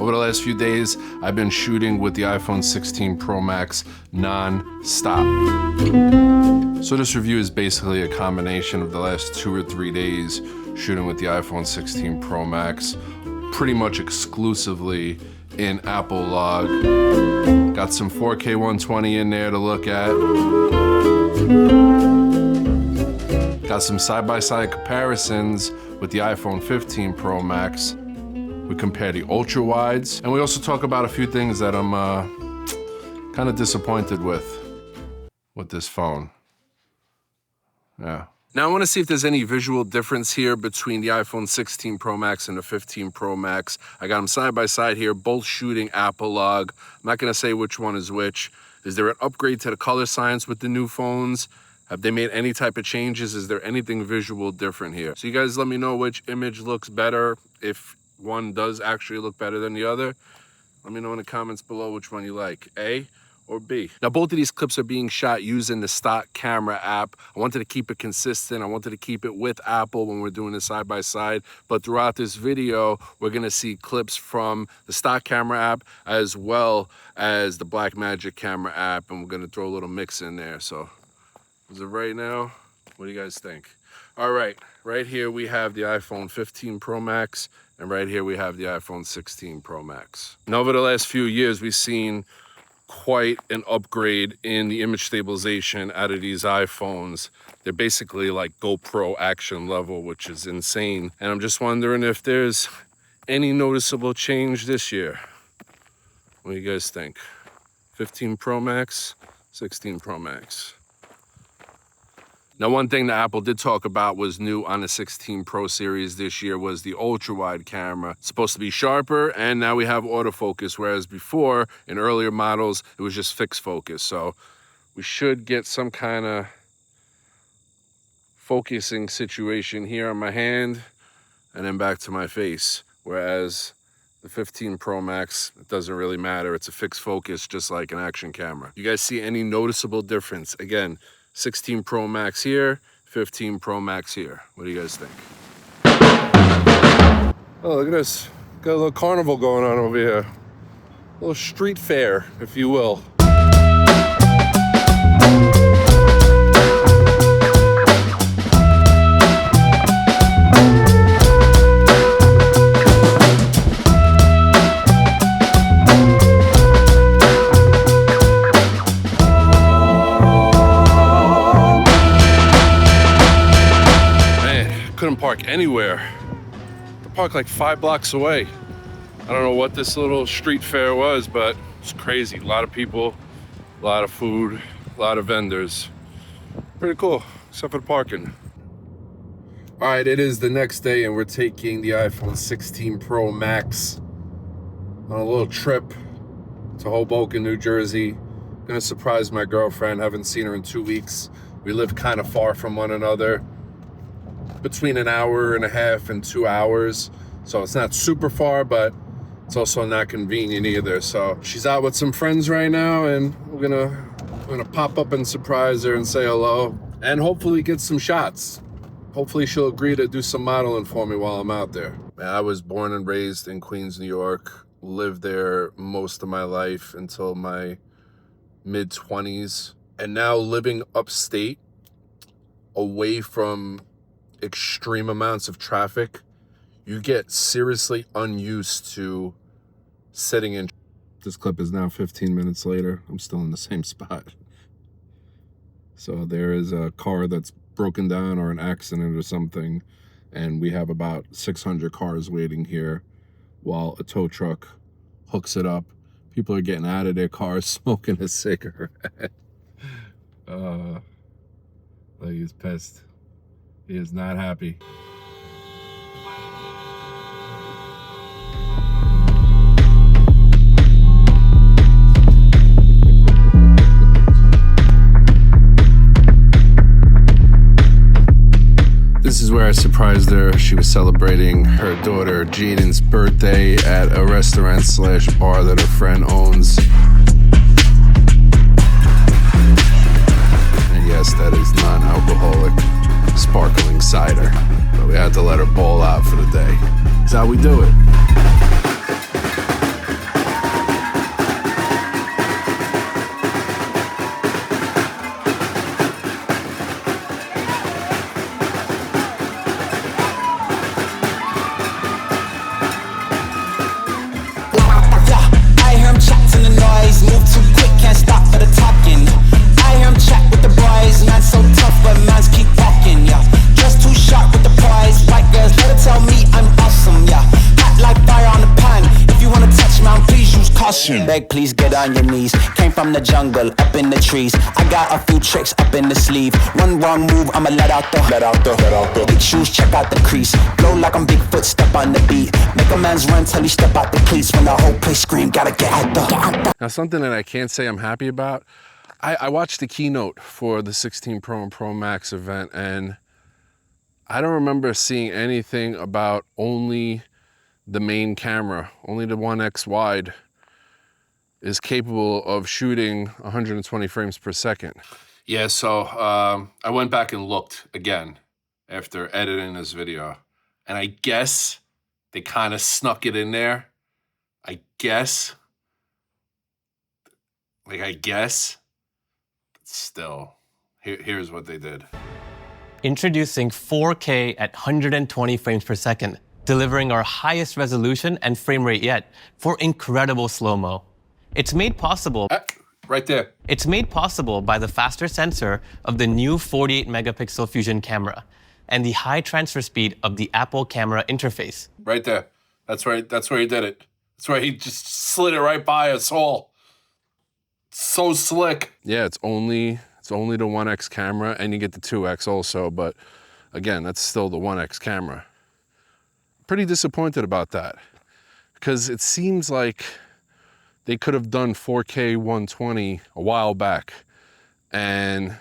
Over the last few days, I've been shooting with the iPhone 16 Pro Max non-stop. So this review is basically a combination of the last 2 or 3 days shooting with the iPhone 16 Pro Max, pretty much exclusively in Apple log. Got some 4K 120 in there to look at. Got some side-by-side comparisons with the iPhone 15 Pro Max. We compare the ultra wides, and we also talk about a few things that I'm kind of disappointed with this phone. Yeah. Now I want to see if there's any visual difference here between the iPhone 16 Pro Max and the 15 Pro Max. I got them side by side here, both shooting Apple log. I'm not going to say which one is which. Is there an upgrade to the color science with the new phones? Have they made any type of changes? Is there anything visual different here? So you guys let me know which image looks better, if one does actually look better than the other. Let me know in the comments below which one you like, A or B. Now, both of these clips are being shot using the stock camera app. I wanted to keep it consistent. I wanted to keep it with Apple when we're doing this side by side. But throughout this video, we're gonna see clips from the stock camera app as well as the BlackMagic Camera App, and we're gonna throw a little mix in there. So, as of right now, what do you guys think? All right, right here we have the iPhone 15 Pro Max, and right here we have the iPhone 16 Pro Max. And over the last few years, we've seen quite an upgrade in the image stabilization out of these iPhones. They're basically like GoPro action level, which is insane. And I'm just wondering if there's any noticeable change this year. What do you guys think? 15 Pro Max, 16 Pro Max. Now, one thing that Apple did talk about was new on the 16 Pro series this year was the ultra-wide camera. It's supposed to be sharper, and now we have autofocus, whereas before, in earlier models, it was just fixed focus. So we should get some kind of focusing situation here on my hand and then back to my face. Whereas the 15 Pro Max, it doesn't really matter. It's a fixed focus, just like an action camera. You guys see any noticeable difference? Again, 16 Pro Max here, 15 Pro Max here. What do you guys think? Oh, look at this. Got a little carnival going on over here. A little street fair, if you will. Couldn't park anywhere. I parked like 5 blocks away. I don't know what this little street fair was, but it's crazy. A lot of people, a lot of food, a lot of vendors. Pretty cool, except for the parking. All right, it is the next day and we're taking the iPhone 16 Pro Max on a little trip to Hoboken, New Jersey. Gonna surprise my girlfriend. Haven't seen her in 2 weeks. We live kind of far from one another, between an hour and a half and 2 hours. So it's not super far, but it's also not convenient either. So she's out with some friends right now, and we're gonna pop up and surprise her and say hello and hopefully get some shots. Hopefully she'll agree to do some modeling for me while I'm out there. Man, I was born and raised in Queens, New York, lived there most of my life until my mid-20s, and now living upstate away from extreme amounts of traffic, you get seriously unused to sitting in. This clip is now 15 minutes later. I'm still in the same spot. So there is a car that's broken down or an accident or something, and we have about 600 cars waiting here while a tow truck hooks it up. People are getting out of their cars smoking a cigarette. Like he's pissed. He is not happy. This is where I surprised her. She was celebrating her daughter Jaden's birthday at a restaurant/bar that her friend owns. And yes, that is non-alcoholic sparkling cider, but we had to let her ball out for the day. That's how we do it. action. Beg, please get on your knees. Came from the jungle, up in the trees. I got a few tricks up in the sleeve. One wrong move, I'ma let out the big shoes, check out the crease. Blow like I'm Bigfoot, step on the beat. Make a man's run till he step out the cleats. When the whole place scream, gotta get out the. Now, something that I can't say I'm happy about, I watched the keynote for the 16 Pro and Pro Max event, and I don't remember seeing anything about only the main camera, only the 1X wide is capable of shooting 120 frames per second. Yeah, so I went back and looked again after editing this video, and I guess they kind of snuck it in there. I guess. Still, here's what they did. Introducing 4K at 120 frames per second, delivering our highest resolution and frame rate yet for incredible slow-mo. It's made possible right there. It's made possible by the faster sensor of the new 48 megapixel Fusion camera and the high transfer speed of the Apple camera interface. Right there. That's where he did it. That's where he just slid it right by us all. So slick. Yeah, it's only the 1X camera, and you get the 2X also, but again, that's still the 1X camera. Pretty disappointed about that, because it seems like they could have done 4K 120 a while back, and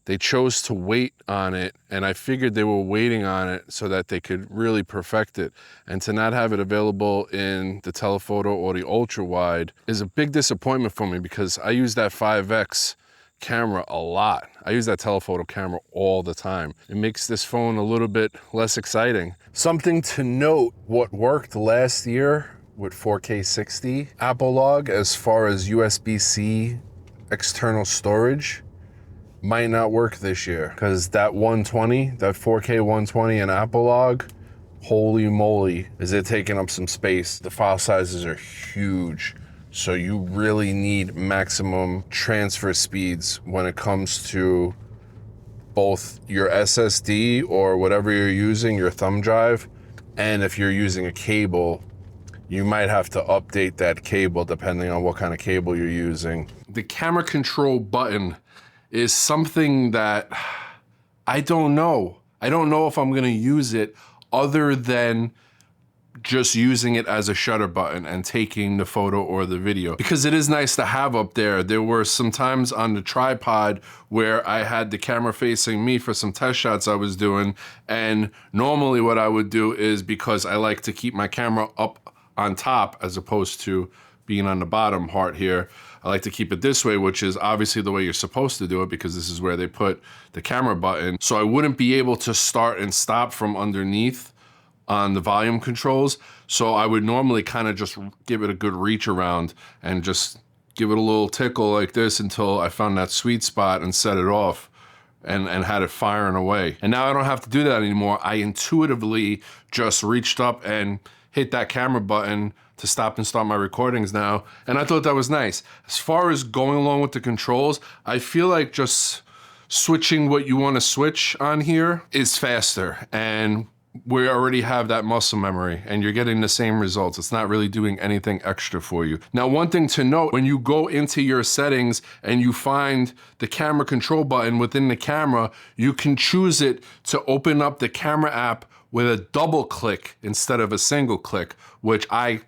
they chose to wait on it, and I figured they were waiting on it so that they could really perfect it. And to not have it available in the telephoto or the ultra wide is a big disappointment for me, because I use that 5X camera a lot. I use that telephoto camera all the time. It makes this phone a little bit less exciting. Something to note, what worked last year with 4K 60 Apple Log as far as USB-C external storage might not work this year, because that 120, that 4K 120 in Apple Log, holy moly, is it taking up some space. The file sizes are huge, so you really need maximum transfer speeds when it comes to both your SSD or whatever you're using, your thumb drive, and if you're using a cable, you might have to update that cable depending on what kind of cable you're using. The camera control button is something that I don't know. I don't know if I'm gonna use it other than just using it as a shutter button and taking the photo or the video, because it is nice to have up there. There were some times on the tripod where I had the camera facing me for some test shots I was doing, and normally what I would do is, because I like to keep my camera up on top as opposed to being on the bottom part here, I like to keep it this way, which is obviously the way you're supposed to do it, because this is where they put the camera button. So I wouldn't be able to start and stop from underneath on the volume controls. So I would normally kind of just give it a good reach around and just give it a little tickle like this until I found that sweet spot and set it off and had it firing away. And now I don't have to do that anymore. I intuitively just reached up and hit that camera button to stop and start my recordings now, and I thought that was nice. As far as going along with the controls, I feel like just switching what you want to switch on here is faster, and we already have that muscle memory, and you're getting the same results. It's not really doing anything extra for you. Now, one thing to note, when you go into your settings and you find the camera control button within the camera, you can choose it to open up the camera app with a double click instead of a single click, which I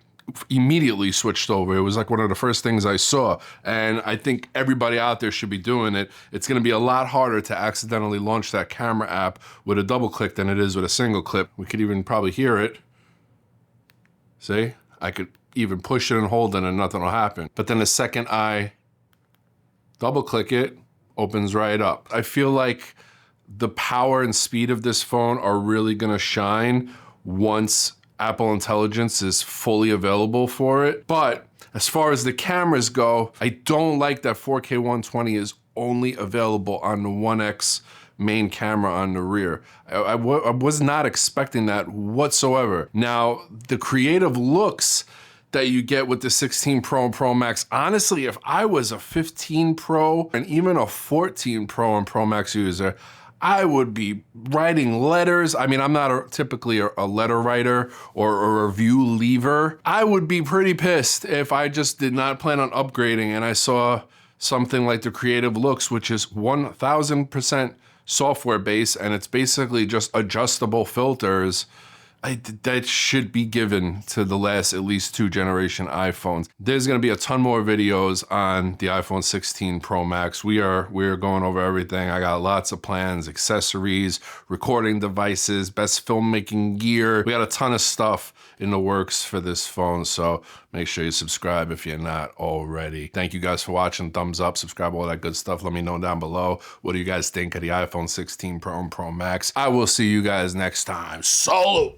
immediately switched over. It was like one of the first things I saw, and I think everybody out there should be doing it. It's gonna be a lot harder to accidentally launch that camera app with a double click than it is with a single click. We could even probably hear it. See? I could even push it and hold it and nothing will happen. But then the second I double click it, opens right up. I feel like the power and speed of this phone are really gonna shine once Apple Intelligence is fully available for it. But as far as the cameras go, I don't like that 4K 120 is only available on the 1X main camera on the rear. I was not expecting that whatsoever. Now, the creative looks that you get with the 16 Pro and Pro Max, honestly, if I was a 15 Pro and even a 14 Pro and Pro Max user, I would be writing letters. I mean, I'm not typically a letter writer or a review leaver. I would be pretty pissed if I just did not plan on upgrading and I saw something like the Creative Looks, which is 1000% software based, and it's basically just adjustable filters. That should be given to the last at least 2 generation iPhones. There's gonna be a ton more videos on the iPhone 16 Pro Max. We are going over everything. I got lots of plans, accessories, recording devices, best filmmaking gear. We got a ton of stuff in the works for this phone, so make sure you subscribe if you're not already. Thank you guys for watching. Thumbs up, subscribe, all that good stuff. Let me know down below. What do you guys think of the iPhone 16 Pro and Pro Max? I will see you guys next time. Salute!